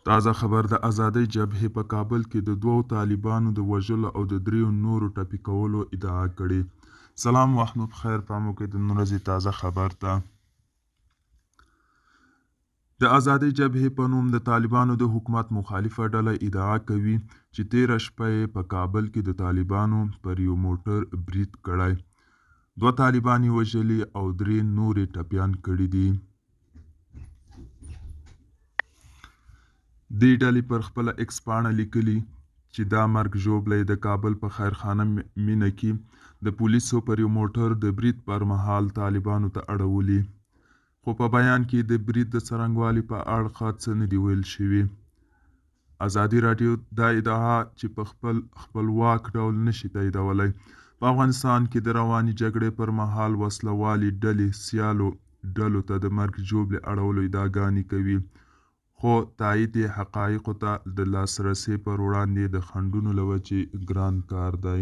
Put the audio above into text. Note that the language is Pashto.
تازه خبر د ازادۍ جبهې په کابل کې د 2 طالبانو د وژلو او د 3 نورو ټپي کولو ادعا کړې. سلام وخت مو بخیر، پام وکړئ د نن ورځې تازه خبر ته. د ازادۍ جبهې په نوم د طالبانو د حکومت مخالفه ډله ادعا کوي چې 13 شپه یې په کابل کې د طالبانو پر یو موټر برید کړی. 2 طالبان یې وژلي او 3 نورې ټپیان کړي دي. دې ډلې پر خپله ایکس پاڼه لیکلي چې دا مرګ ژوبلی د کابل په خیرخانه مینه کې د پولیسو پر یو موټر د برید پر مهال طالبانو ته اړولي، خو په بیان کې د برید د څرنګوالي په اړه څه نه دي ویل شوي. ازادي راډیو دا ادعا چې په خپلواک ډول نشي تاییدولی په افغانستان کې د روانې جګړې پر مهال وسله والې ډلې سیالو ډلو ته د مرګ ژوبلې اړولو ادعاګانې کوي، خو تایید یې حقایقو ته د لاسرسي پر وړاندې د خنډونو له وجې ګران کار دی.